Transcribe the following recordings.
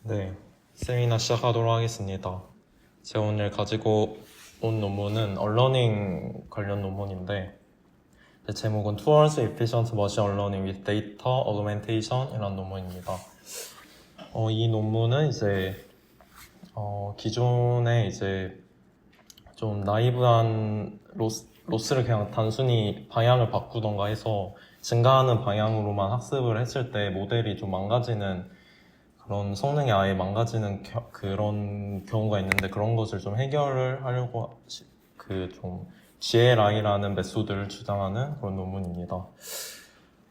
네, 세미나 시작하도록 하겠습니다. 제가 오늘 가지고 온 논문은 언러닝 관련 논문인데 제목은 Towards Efficient Machine Learning with Data Augmentation 이라는 논문입니다. 이 논문은 이제 기존에 이제 좀 나이브한 로스를 그냥 단순히 방향을 바꾸던가 해서 증가하는 방향으로만 학습을 했을 때 모델이 좀 망가지는 그런 성능이 아예 망가지는 그런 경우가 있는데 그런 것을 좀 해결을 하려고 좀 GLI라는 메소드를 주장하는 그런 논문입니다.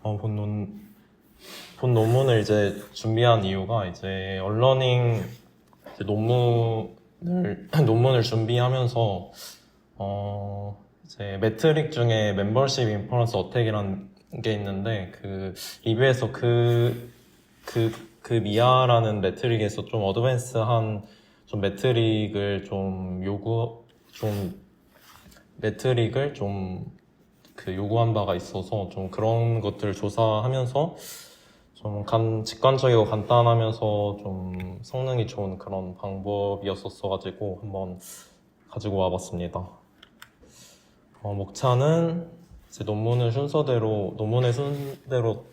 본 논문을 이제 준비한 이유가 이제 언러닝 논문을 준비하면서 이제 매트릭 중에 멤버십 인퍼런스 어택이라는 게 있는데 그 리뷰에서 그 미아라는 매트릭에서 좀 어드밴스한 좀 매트릭을 요구한 바가 있어서 좀 그런 것들을 조사하면서 좀 직관적이고 간단하면서 좀 성능이 좋은 그런 방법이었었어가지고 한번 가지고 와봤습니다. 목차는 이제 논문의 순서대로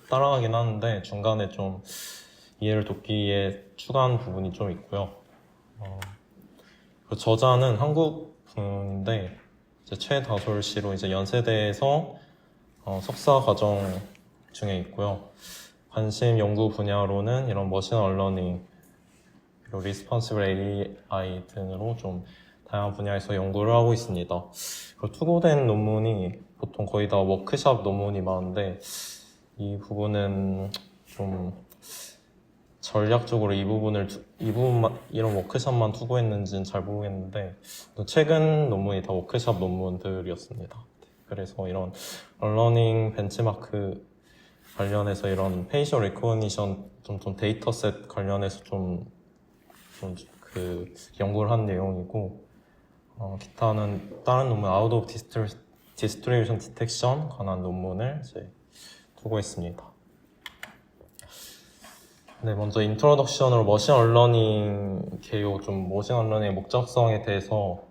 따라가긴 하는데 중간에 좀 이해를 돕기 위해 추가한 부분이 좀 있고요. 그 저자는 한국 분인데 이제 최다솔 씨로 이제 연세대에서 석사 과정 중에 있고요. 관심 연구 분야로는 이런 머신 언러닝 그리고 리스폰시블 AI 등으로 좀 다양한 분야에서 연구를 하고 있습니다. 그리고 투고된 논문이 보통 거의 다 워크샵 논문이 많은데 이 부분은 좀 전략적으로 이런 워크샵만 투고했는지는 잘 모르겠는데 최근 논문이 다 워크샵 논문들이었습니다. 그래서 이런 언러닝 벤치마크 관련해서 이런 페이셜 리코그니션 좀 데이터셋 관련해서 연구를 한 내용이고 기타는 다른 논문 아웃 오브 디스트리뷰션 디텍션 관한 논문을 이제 투고했습니다. 네, 먼저 인트로덕션으로 머신 언러닝 개요 머신 언러닝의 목적성에 대해서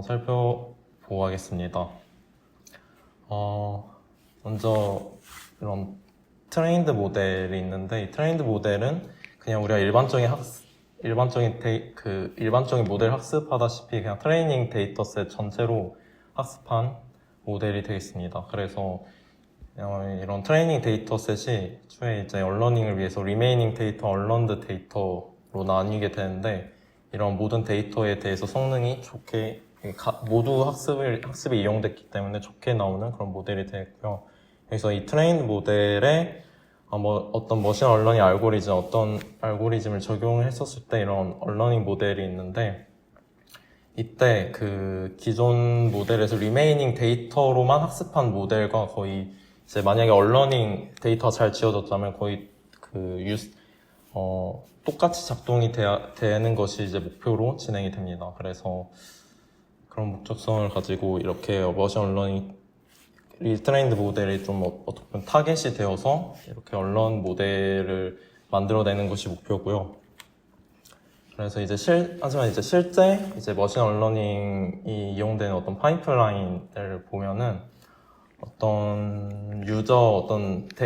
살펴보고 하겠습니다. 먼저 이런 트레인드 모델이 있는데 이 트레인드 모델은 그냥 우리가 일반적인 모델 학습하다시피 그냥 트레이닝 데이터셋 전체로 학습한 모델이 되겠습니다. 그래서 이런 트레이닝 데이터셋이 애초에 이제 언러닝을 위해서 리메이닝 데이터, 언런드 데이터로 나뉘게 되는데 이런 모든 데이터에 대해서 성능이 좋게 모두 학습에 이용됐기 때문에 좋게 나오는 그런 모델이 되겠고요. 그래서 이 트레인드 모델에 어떤 머신 언러닝 어떤 알고리즘을 적용을 했었을 때 이런 언러닝 모델이 있는데 이때 그 기존 모델에서 리메이닝 데이터로만 학습한 모델과 거의 이제 만약에 언러닝 데이터가 잘 지어졌다면 거의 똑같이 작동이 되는 것이 이제 목표로 진행이 됩니다. 그래서 그런 목적성을 가지고 이렇게 머신 언러닝 리트레인드 모델이 어떻게 보면 타겟이 되어서 이렇게 언론 모델을 만들어내는 것이 목표고요. 그래서 하지만 실제 머신 언러닝이 이용되는 어떤 파이프라인을 보면은 어떤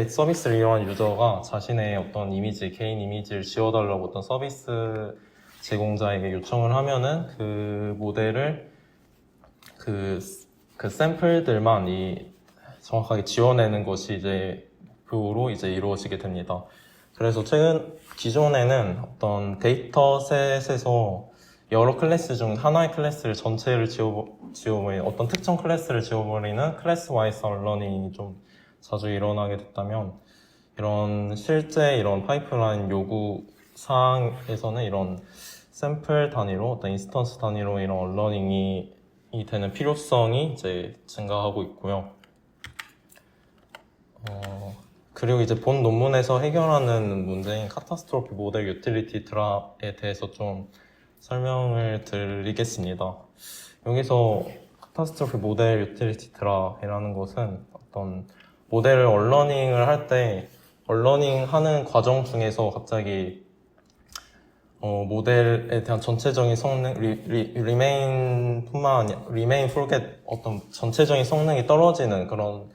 서비스를 이용한 유저가 자신의 어떤 개인 이미지를 지워달라고 어떤 서비스 제공자에게 요청을 하면은 그 모델을 그 샘플들만 정확하게 지워내는 것이 이제 목표로 이루어지게 됩니다. 그래서 기존에는 어떤 데이터셋에서 여러 클래스 중 하나의 클래스를 전체를 지워버리는 어떤 특정 클래스를 지워버리는 클래스 와이스 언러닝이 좀 자주 일어나게 됐다면 실제 이런 파이프라인 요구 사항에서는 이런 샘플 단위로 어떤 인스턴스 단위로 이런 언러닝이 되는 필요성이 이제 증가하고 있고요. 그리고 이제 본 논문에서 해결하는 문제인 카타스트로피 모델 유틸리티 드랍에 대해서 좀 설명을 드리겠습니다. 여기서 카타스트로피 모델 유틸리티 드랍이라는 것은 어떤 모델을 언러닝을 할 때 언러닝 하는 과정 중에서 갑자기 모델에 대한 전체적인 성능, remain뿐만 아니라, remain, forget 어떤 전체적인 성능이 떨어지는 그런,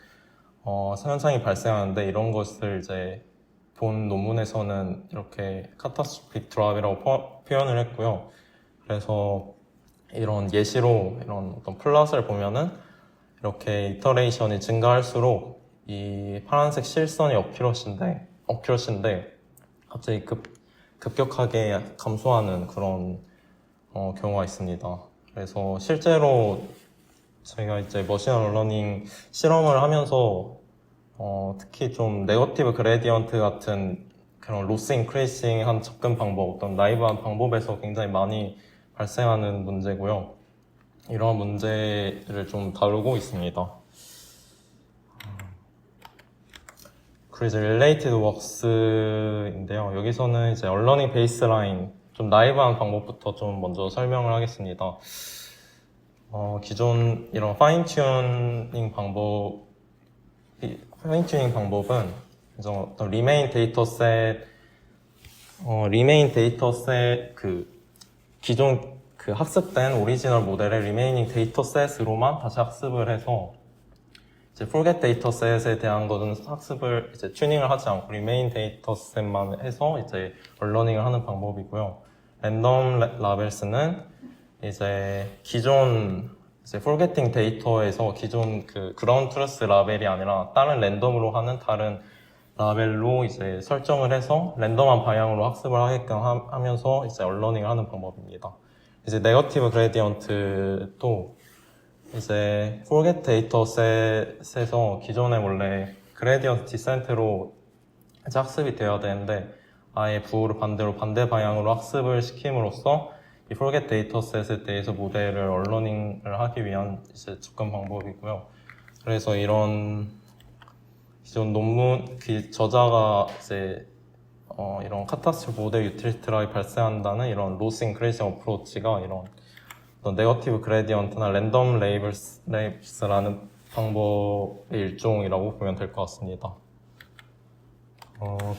현상이 발생하는데, 이런 것을 이제 본 논문에서는 이렇게 catastrophic drop이라고 표현을 했고요. 그래서 이런 예시로 이런 어떤 플롯을 보면은 이렇게 이터레이션이 증가할수록 이 파란색 실선이 어큐러시인데 갑자기 급격하게 감소하는 그런 경우가 있습니다. 그래서 실제로 저희가 이제 머신러닝 실험을 하면서 특히 좀 네거티브 그레디언트 같은 그런 로스 인크리싱 한 접근 방법, 어떤 나이브한 방법에서 굉장히 많이 발생하는 문제고요. 이러한 문제를 좀 다루고 있습니다. 그리고 이제 related works인데요. 여기서는 이제 얼러닝 베이스라인, 좀 나이브한 방법부터 좀 먼저 설명을 하겠습니다. 기존 이런 파인튜닝 방법은 이제 어떤 리메인 데이터셋 기존 학습된 오리지널 모델의 리메이닝 데이터셋으로만 다시 학습을 해서 이제 forget 데이터셋에 대한 것은 학습을 이제 튜닝을 하지 않고 리메인 데이터셋만 해서 이제 얼러닝을 하는 방법이고요. 랜덤 라벨스는 이제 기존 이제 forgetting 데이터에서 기존 그라운드 트루스 라벨이 아니라 다른 랜덤으로 하는 다른 라벨로 이제 설정을 해서 랜덤한 방향으로 학습을 하게끔 하면서 이제 얼러닝을 하는 방법입니다. 이제 네거티브 그레디언트도 이제 forget 데이터셋에서 기존에 원래 그레디언트 디센트로 이제 학습이 되어야 되는데 아예 부호를 반대 방향으로 학습을 시킴으로써 이 forget 데이터셋에 대해서 모델을 얼러닝을 하기 위한 이제 접근 방법이고요. 그래서 이런 기존 논문 저자가 이제 이런 카타스트로프 모델 유틸리티라이 발생한다는 이런 로스 인크리싱 어프로치가 이런 네거티브 그레디언트나 랜덤 레이블스라는 방법의 일종이라고 보면 될 것 같습니다.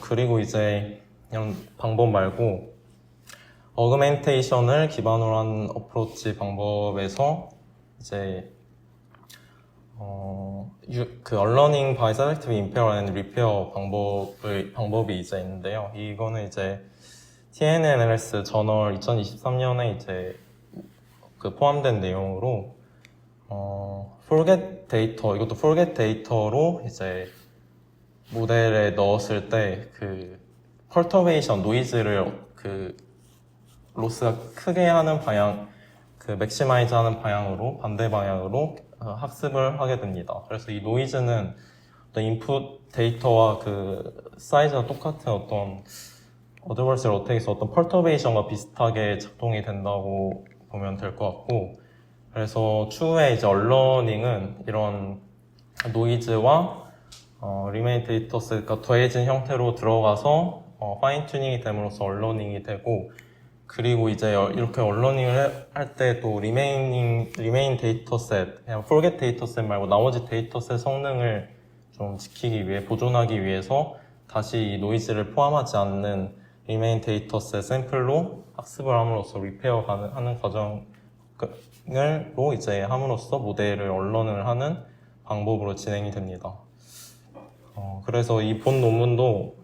그리고 이제 이런 방법 말고 어그멘테이션을 기반으로 한 어프로치 방법에서 이제 얼러닝 바이 셀렉티브 임페어 앤 리페어 방법이 이제 있는데요. 이거는 이제 TNNLS 저널 2023년에 이제 포함된 내용으로 forget 데이터, 이것도 forget 데이터로 이제 모델에 넣었을 때 perturbation 노이즈를 로스가 크게 하는 방향, 맥시마이즈 하는 방향으로, 반대 방향으로 학습을 하게 됩니다. 그래서 이 노이즈는 어떤 인풋 데이터와 사이즈가 똑같은 어떤 어드버스 어택에서 어떤 perturbation과 비슷하게 작동이 된다고 보면 될 것 같고, 그래서 추후에 이제 얼러닝은 이런 노이즈와 리메인 데이터셋과 더해진 형태로 들어가서 파인 튜닝이 됨으로써 얼러닝이 되고, 그리고 이제 이렇게 얼러닝을 할 때 또 리메인 데이터셋, 그냥 forget 데이터셋 말고 나머지 데이터셋 성능을 좀 지키기 위해, 보존하기 위해서 다시 이 노이즈를 포함하지 않는 리메인 데이터셋 샘플로 학습을 함으로써 리페어 하는 과정으로 이제 함으로써 모델을 얼런을 하는 방법으로 진행이 됩니다. 그래서 이 본 논문도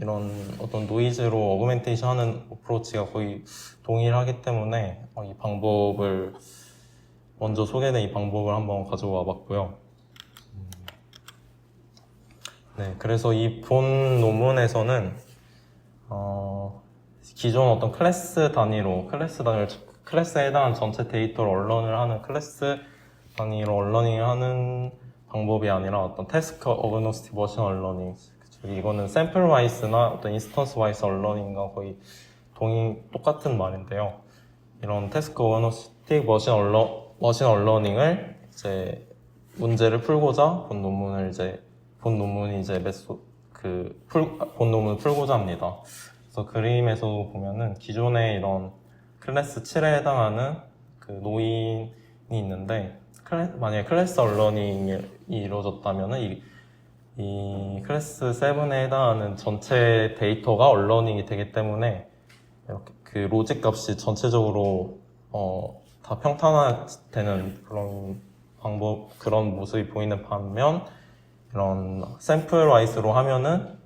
이런 어떤 노이즈로 어그멘테이션 하는 어프로치가 거의 동일하기 때문에 이 방법을 먼저 소개된 이 방법을 한번 가져와 봤고요. 네, 그래서 이 본 논문에서는 기존 어떤 클래스에 해당하는 전체 데이터를 얼런을 하는 클래스 단위로 얼러닝을 하는 방법이 아니라 어떤 태스크 어그노스틱 머신 얼러닝, 이거는 샘플 와이스나 어떤 인스턴스 와이스 얼러닝과 거의 똑같은 말인데요. 이런 태스크 어그노스틱 머신 얼러닝을 이제 문제를 풀고자 본 논문을 풀고자 합니다. 그래서 그림에서 보면은 기존에 이런 클래스 7에 해당하는 노인이 있는데, 만약에 클래스 얼러닝이 이루어졌다면은 이 클래스 7에 해당하는 전체 데이터가 얼러닝이 되기 때문에 이렇게 그 로직 값이 전체적으로 다 평탄화되는 그런 모습이 보이는 반면, 이런 샘플 와이스로 하면은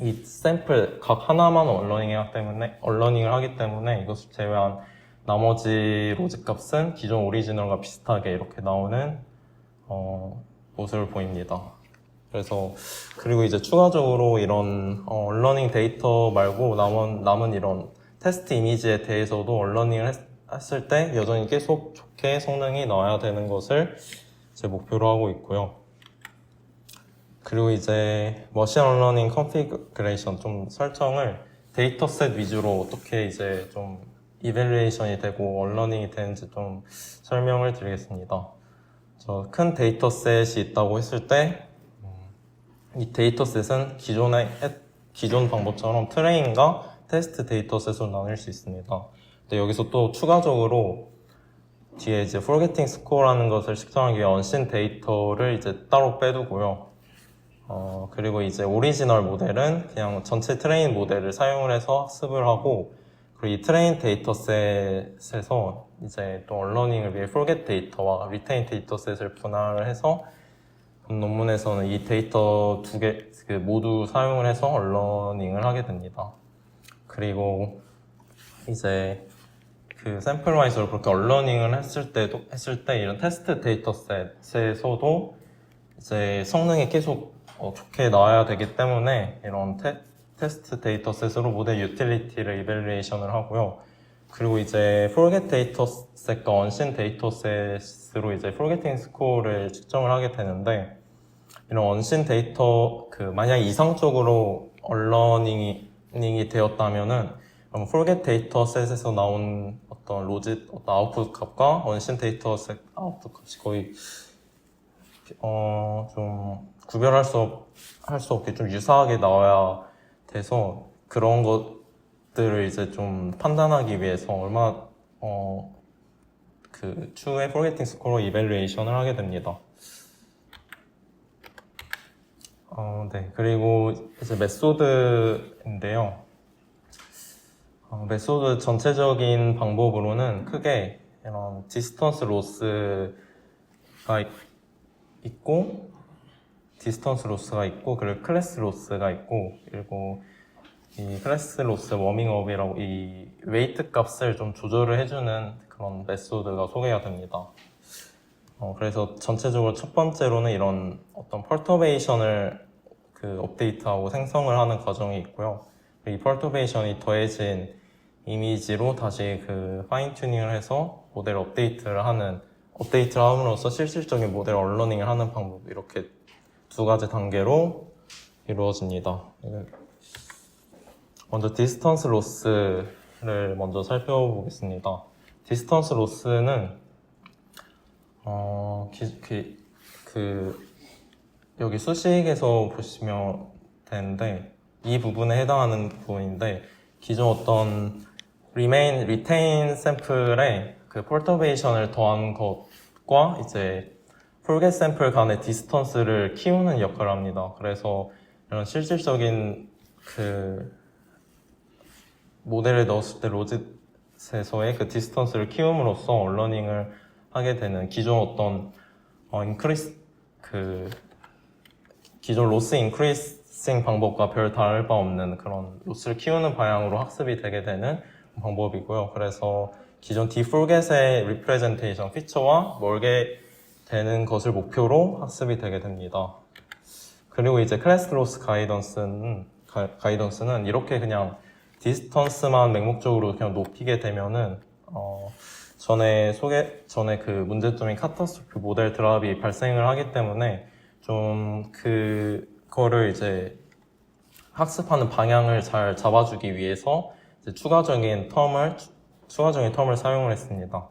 이 샘플 각 하나만 언러닝을 하기 때문에 이것을 제외한 나머지 로직 값은 기존 오리지널과 비슷하게 이렇게 나오는 모습을 보입니다. 그래서 그리고 이제 추가적으로 이런 언러닝 데이터 말고 남은 이런 테스트 이미지에 대해서도 언러닝을 했을 때 여전히 계속 좋게 성능이 나와야 되는 것을 제 목표로 하고 있고요. 그리고 이제 머신 러닝 컨피그레이션 좀 설정을 데이터셋 위주로 어떻게 이제 좀 이밸루에이션이 되고 언러닝이 되는지 좀 설명을 드리겠습니다. 큰 데이터셋이 있다고 했을 때 이 데이터셋은 기존 방법처럼 트레인과 테스트 데이터셋으로 나눌 수 있습니다. 근데 여기서 또 추가적으로 뒤에 이제 forgetting score라는 것을 측정하기 위해 unsin 데이터를 이제 따로 빼두고요. 그리고 이제 오리지널 모델은 그냥 전체 트레인 모델을 사용을 해서 학습을 하고, 그리고 이 트레인 데이터셋에서 이제 또 언러닝을 위해 forget 데이터와 retain 데이터셋을 분할을 해서 논문에서는 이 데이터 두 개 모두 사용을 해서 언러닝을 하게 됩니다. 그리고 이제 그 샘플 와이즈로 그렇게 언러닝을 했을 때 이런 테스트 데이터셋에서도 이제 성능이 계속 좋게 나와야 되기 때문에 이런 테스트 데이터셋으로 모델 유틸리티를 이밸루에이션을 하고요. 그리고 이제 forget 데이터셋과 unsin 데이터셋으로 이제 forgetting score를 측정을 하게 되는데, 이런 unsin 데이터 만약 이상적으로 언러닝이 되었다면은 그럼 forget 데이터셋에서 나온 어떤 아웃풋 값과 unsin 데이터셋 아웃풋 값이 거의 좀 구별할 수 없게 좀 유사하게 나와야 돼서, 그런 것들을 이제 좀 판단하기 위해서 얼마나 추후에 forgetting score 이밸루에이션을 하게 됩니다. 네. 그리고 이제 메소드인데요. 메소드 전체적인 방법으로는 크게 이런 디스턴스 로스가 있고, 그리고 클래스 로스가 있고, 그리고 이 클래스 로스 워밍업이라고 이 웨이트 값을 좀 조절을 해주는 그런 메소드가 소개가 됩니다. 그래서 전체적으로 첫 번째로는 이런 어떤 퍼터베이션을 업데이트하고 생성을 하는 과정이 있고요. 이 퍼터베이션이 더해진 이미지로 다시 파인 튜닝을 해서 모델 업데이트를 함으로써 실질적인 모델 언러닝을 하는 방법, 이렇게 두 가지 단계로 이루어집니다. 먼저 디스턴스 로스를 먼저 살펴보겠습니다. 디스턴스 로스는 여기 수식에서 보시면 되는데, 이 부분에 해당하는 부분인데, 기존 어떤 retain 샘플에 perturbation을 더한 것과 이제 forget 샘플 간의 디스턴스를 키우는 역할을 합니다. 그래서 이런 실질적인 모델을 넣었을 때 로짓에서의 디스턴스를 키움으로써 언러닝을 하게 되는, 기존 어떤 기존 로스 인크리싱 방법과 별 다를 바 없는 그런 로스를 키우는 방향으로 학습이 되게 되는 방법이고요. 그래서 기존 디폴겟의 리프레젠테이션 피처와 멀게 되는 것을 목표로 학습이 되게 됩니다. 그리고 이제 클래스 로스 가이던스는 이렇게 그냥 디스턴스만 맹목적으로 그냥 높이게 되면은 전에 문제점인 카타스트로피 모델 드랍이 발생을 하기 때문에 좀 그거를 이제 학습하는 방향을 잘 잡아주기 위해서 이제 추가적인 텀을 사용을 했습니다.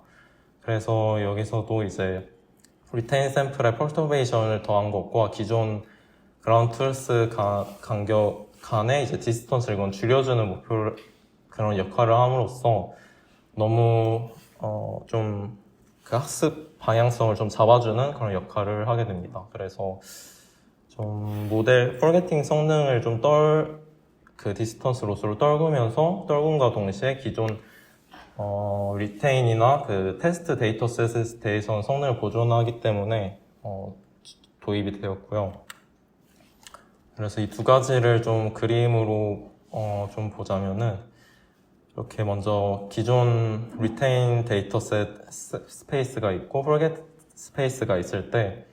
그래서 여기서도 이제 리테인 샘플의 퍼터베이션을 더한 것과 기존 그라운드 툴스 간의 이제 디스턴스를 이건 줄여주는 그런 역할을 함으로써 너무 좀 학습 방향성을 좀 잡아주는 그런 역할을 하게 됩니다. 그래서 좀 모델 포겟팅 성능을 좀 그 디스턴스 로스로 떨군과 동시에 기존 리테인이나 그 테스트 데이터셋에 대해서는 성능을 보존하기 때문에 도입이 되었고요. 그래서 이 두 가지를 좀 그림으로 좀 보자면은 이렇게 먼저 기존 retain 데이터셋 스페이스가 있고 forget 스페이스가 있을 때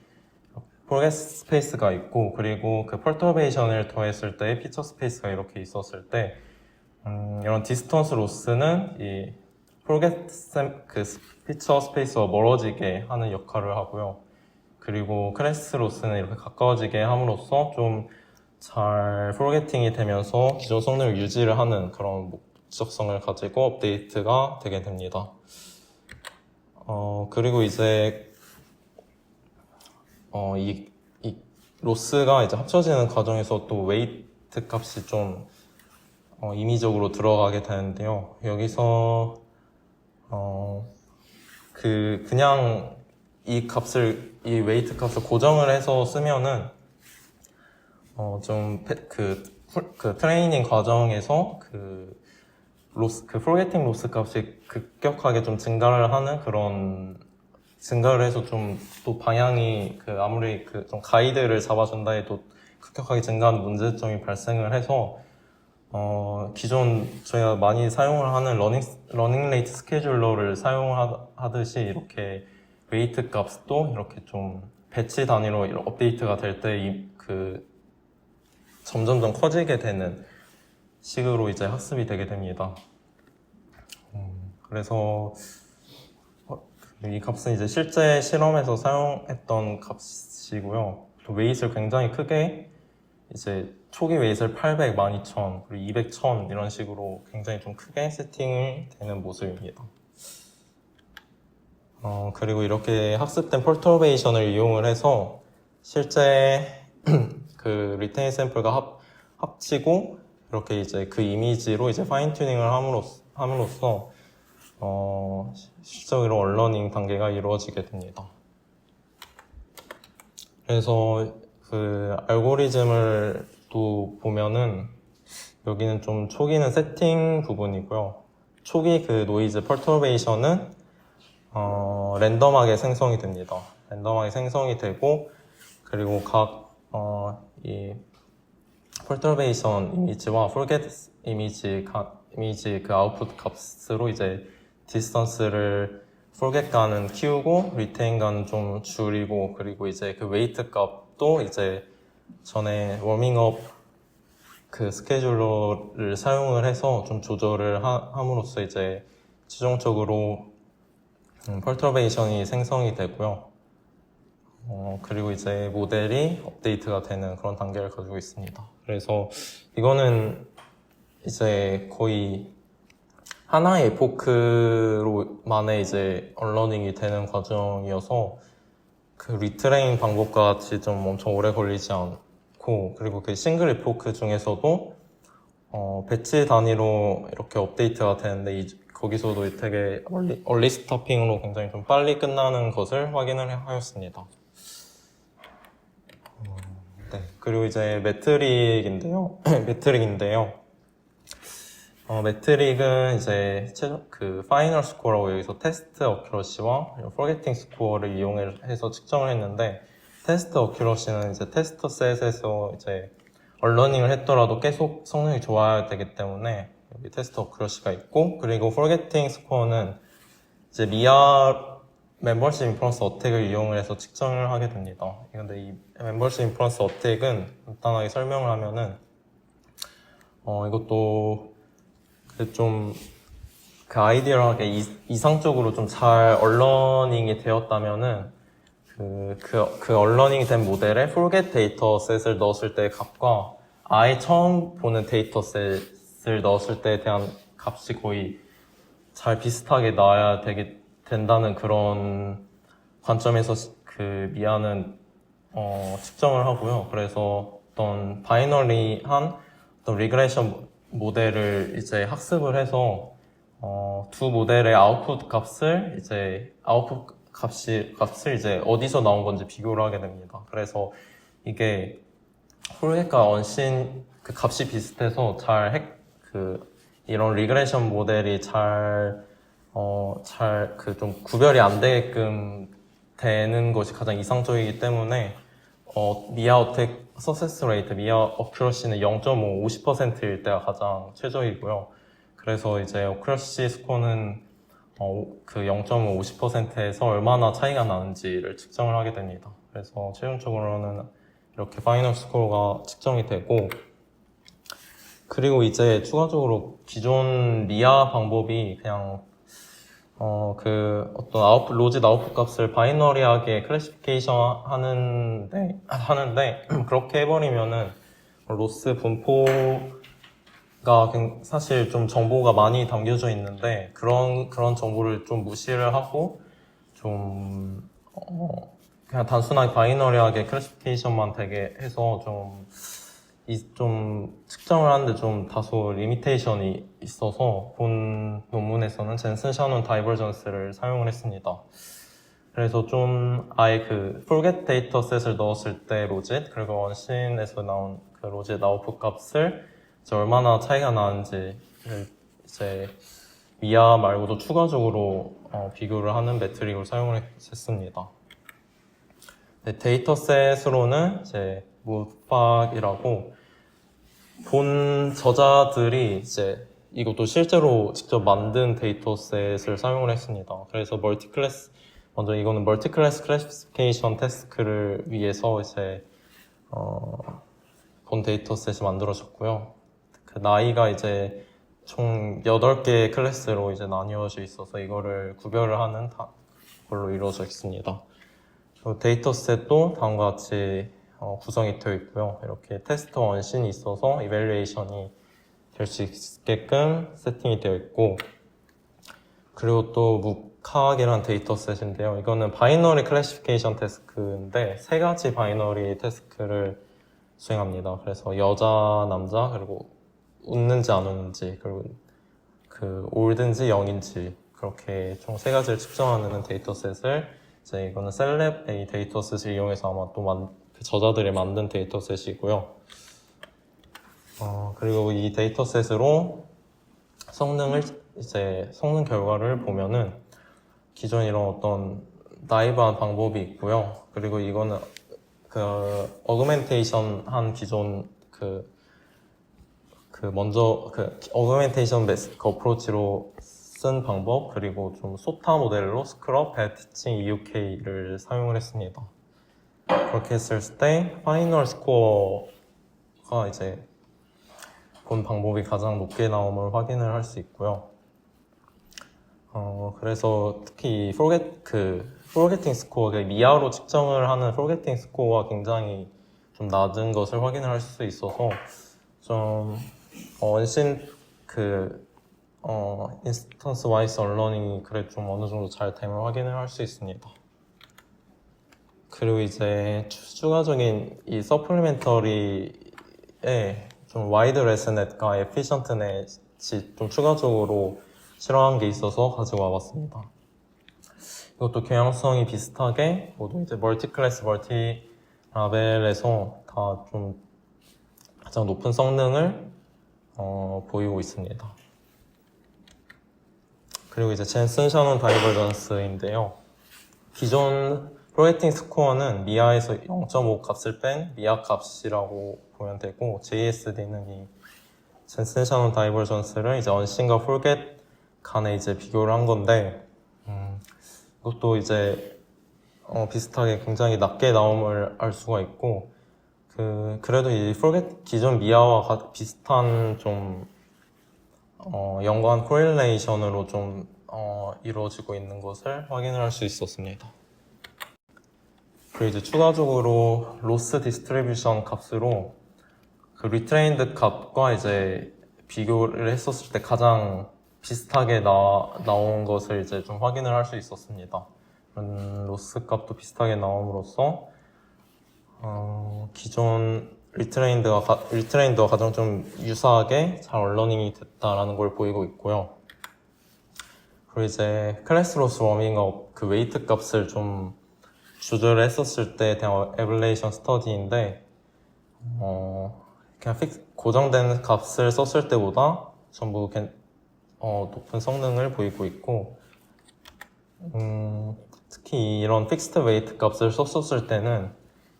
forget 스페이스가 있고 그리고 그 perturbation을 더했을 때 피처 스페이스가 이렇게 있었을 때 이런 디스턴스 로스는 이 forget 그 피처 스페이스와 멀어지게 하는 역할을 하고요. 그리고 클래스 로스는 이렇게 가까워지게 함으로써 좀 잘 포르게팅이 되면서 기존 성능을 유지를 하는 그런 목적성을 가지고 업데이트가 되게 됩니다. 그리고 이제 이 로스가 이제 합쳐지는 과정에서 또 웨이트 값이 좀 임의적으로 들어가게 되는데요. 여기서 그냥 이 웨이트 값을 고정을 해서 쓰면은 그 트레이닝 과정에서 그 포르게팅 로스 값이 급격하게 좀 증가를 해서 좀 또 방향이 아무리 좀 가이드를 잡아준다 해도 급격하게 증가하는 문제점이 발생을 해서 기존 저희가 많이 사용을 하는 러닝 레이트 스케줄러를 사용하듯이 이렇게 웨이트 값도 이렇게 좀 배치 단위로 업데이트가 될 때 점점점 커지게 되는 식으로 이제 학습이 되게 됩니다. 그래서 이 값은 이제 실제 실험에서 사용했던 값이고요. 또 웨이트를 굉장히 크게 이제 초기 웨이트를 800, 12000, 그리고 200, 1000 이런 식으로 굉장히 좀 크게 세팅이 되는 모습입니다. 그리고 이렇게 학습된 퍼터베이션을 이용을 해서 실제 그 리테인 샘플과 합치고 이렇게 이제 그 이미지로 이제 파인 튜닝을 함으로써 실적으로 언러닝 단계가 이루어지게 됩니다. 그래서 그 알고리즘을 또 보면은 여기는 좀 초기는 세팅 부분이고요. 초기 그 노이즈 퍼터베이션은 랜덤하게 생성이 됩니다. 랜덤하게 생성이 되고 그리고 이 perturbation 이미지와 forget 이미지 그 아웃풋 값으로 이제 디스턴스를 forget과는 키우고 retain과는 좀 줄이고 그리고 이제 그 weight 값도 이제 전에 워밍업 그 스케줄러를 사용을 해서 좀 조절을 함으로써 이제 최종적으로 perturbation이 생성이 되고요. 그리고 이제 모델이 업데이트가 되는 그런 단계를 가지고 있습니다. 그래서 이거는 이제 거의 하나의 에포크로만의 이제 언러닝이 되는 과정이어서 그 리트레인 방법과 같이 좀 엄청 오래 걸리지 않고 그리고 그 싱글 에포크 중에서도 배치 단위로 이렇게 업데이트가 되는데 거기서도 되게 얼리 스토핑으로 굉장히 좀 빨리 끝나는 것을 확인을 하였습니다. 네, 그리고 이제 매트릭인데요. 매트릭은 이제 그 파이널 스코어라고 여기서 테스트 어큐러시와 포겟팅 스코어를 이용해서 측정을 했는데 테스트 어큐러시는 이제 테스터 셋에서 이제 언러닝을 했더라도 계속 성능이 좋아야 되기 때문에 여기 테스트 어큐러시가 있고 그리고 포겟팅 스코어는 이제 미아 멤버십 인퍼런스 어택을 이용을 해서 측정을 하게 됩니다. 근데 이 멤버십 인퍼런스 어택은 간단하게 설명을 하면은 이것도 좀 그 아이디얼하게 이상적으로 좀 잘 언러닝이 되었다면은 그 언러닝이 된 모델에 forget 데이터셋을 넣었을 때의 값과 아예 처음 보는 데이터셋을 넣었을 때에 대한 값이 거의 잘 비슷하게 나와야 된다는 그런 관점에서 그 미아는 측정을 하고요. 그래서 어떤 바이너리한 어떤 리그레이션 모델을 이제 학습을 해서 두 모델의 아웃풋 값을 이제 이제 어디서 나온 건지 비교를 하게 됩니다. 그래서 이게 폴겟과 언신 그 값이 비슷해서 이런 리그레션 모델이 좀 구별이 안 되게끔 되는 것이 가장 이상적이기 때문에 미아 어택 서세스 레이트, 미아 어큐러시는 0.5, 50%일 때가 가장 최저이고요. 그래서 이제 어큐러시 스코어는 그 0.5, 50%에서 얼마나 차이가 나는지를 측정을 하게 됩니다. 그래서 최종적으로는 이렇게 파이널 스코어가 측정이 되고, 그리고 이제 추가적으로 기존 미아 방법이 그냥 로짓 아웃풋 값을 바이너리하게 클래시피케이션 하는데 그렇게 해버리면은 로스 분포가 사실 좀 정보가 많이 담겨져 있는데 그런 정보를 좀 무시를 하고 그냥 단순하게 바이너리하게 클래시피케이션만 되게 해서 좀 측정을 하는데 좀 다소 리미테이션이 있어서 본 논문에서는 젠슨 샤논 다이버전스를 사용을 했습니다. 그래서 좀 아예 그 forget 데이터셋을 넣었을 때 로짓 그리고 원신에서 나온 그 로짓 아웃풋 값을 이제 얼마나 차이가 나는지를 이제 미아 말고도 추가적으로 비교를 하는 매트릭을 사용을 했습니다. 데이터셋으로는 이제 무팍이라고 본 저자들이 이제 이것도 실제로 직접 만든 데이터셋을 사용을 했습니다. 그래서 먼저 이거는 멀티클래스 클래시피케이션 태스크를 위해서 이제 본 데이터셋이 만들어졌고요. 그 나이가 이제 총 8개의 클래스로 이제 나뉘어져 있어서 이거를 구별을 하는 걸로 이루어져 있습니다. 데이터셋도 다음과 같이 구성이 되어 있고요. 이렇게 테스트 원신이 있어서 이밸류에이션이 될 수 있게끔 세팅이 되어 있고, 그리고 또 무카학이라는 데이터셋인데요. 이거는 바이너리 클래시피케이션 태스크인데 3가지 바이너리 태스크를 수행합니다. 그래서 여자, 남자, 그리고 웃는지 안 웃는지, 그리고 그 옳든지 0인지 그렇게 총 3가지를 측정하는 데이터셋을 이제 이거는 셀랩 데이터셋을 이용해서 아마 또 저자들이 만든 데이터셋이고요. 그리고 이 데이터셋으로 성능 결과를 보면은 기존 이런 어떤 나이브한 방법이 있고요. 그리고 이거는 그 어그멘테이션 한 기존 어그멘테이션 어프로치로 쓴 방법, 그리고 좀 소타 모델로 스크럽, 배티칭, EUK를 사용을 했습니다. 그렇게 했을 때 파이널 스코어가 이제 본 방법이 가장 높게 나옴을 확인을 할 수 있고요. 그래서 특히 포르게팅 스코어, 미아로 측정을 하는 포르게팅 스코어가 굉장히 좀 낮은 것을 확인을 할 수 있어서 좀 원신 인스턴스 와이스 언러닝이 그래 좀 어느 정도 잘 됨을 확인을 할 수 있습니다. 그리고 이제 추가적인 이 서플리멘터리에 좀 와이드 레슨넷과 에피션트넷이 좀 추가적으로 실험한 게 있어서 가지고 와봤습니다. 이것도 경향성이 비슷하게 모두 이제 멀티클래스, 멀티라벨에서 다 좀 가장 높은 성능을 보이고 있습니다. 그리고 이제 젠슨 샤논 다이버전스인데요. 기존 프로게팅 스코어는 미아에서 0.5 값을 뺀 미아 값이라고 보면 되고, JSD는 이 젠슨 샤논 다이버전스를 이제 언신과 폴겟 간에 이제 비교를 한 건데, 이것도 이제 비슷하게 굉장히 낮게 나옴을 알 수가 있고, 그래도 이 폴겟 기존 미아와 비슷한 좀 연관 코릴레이션으로 좀 이루어지고 있는 것을 확인을 할 수 있었습니다. 그리고 이제 추가적으로 로스 디스트리뷰션 값으로 그 리트레인드 값과 이제 비교를 했었을 때 가장 비슷하게 나온 것을 이제 좀 확인을 할 수 있었습니다. 로스 값도 비슷하게 나옴으로써 기존 리트레인드와 가장 좀 유사하게 잘 언러닝이 됐다라는 걸 보이고 있고요. 그리고 이제 클래스 로스 워밍업 그 웨이트 값을 좀 조절을 했었을 때 대한 에블레이션 스터디인데 그냥 고정된 값을 썼을 때보다 전부 높은 성능을 보이고 있고, 특히 이런 픽스드 웨이트 값을 썼을 때는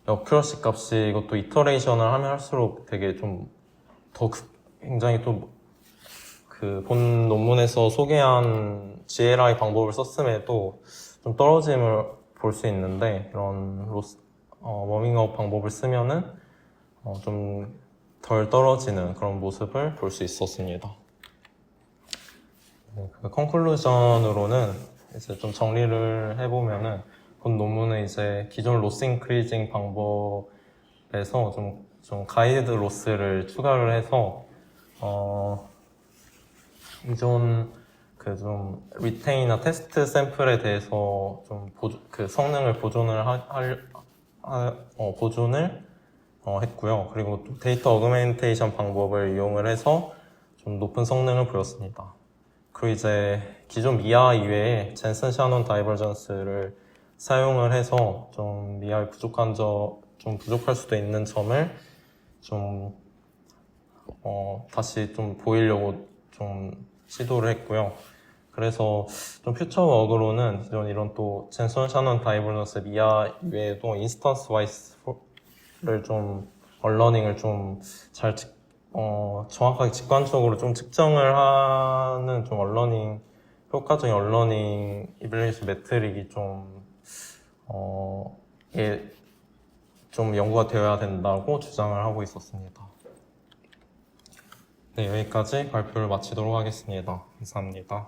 어큐러시 값이 이것도 이터레이션을 하면 할수록 되게 좀 더 굉장히 또 그 본 논문에서 소개한 GLI 방법을 썼음에도 좀 떨어짐을 볼 수 있는데, 이런 워밍업 방법을 쓰면은 좀 덜 떨어지는 그런 모습을 볼 수 있었습니다. 그 컨클루전으로는 이제 좀 정리를 해보면은, 본 논문은 이제 기존 로스 인크리징 방법에서 좀 가이드 로스를 추가를 해서 기존 좀 리테이나 테스트 샘플에 대해서 좀 그 성능을 보존을 했고요. 그리고 또 데이터 어그멘테이션 방법을 이용을 해서 좀 높은 성능을 보였습니다. 그리고 이제 기존 미아 이외에 젠슨 샤논 다이버전스를 사용을 해서 좀 미아의 좀 부족할 수도 있는 점을 좀 다시 좀 보이려고 좀 시도를 했고요. 그래서 좀 퓨처 워크로는 이런 또 젠슨 샤논 다이버전스 미아 이외에도 인스턴스 와이스를 좀 얼러닝을 좀 잘 정확하게 직관적으로 좀 측정을 하는 좀 효과적인 얼러닝 이밸루에이션 매트릭이 좀 연구가 되어야 된다고 주장을 하고 있었습니다. 네, 여기까지 발표를 마치도록 하겠습니다. 감사합니다.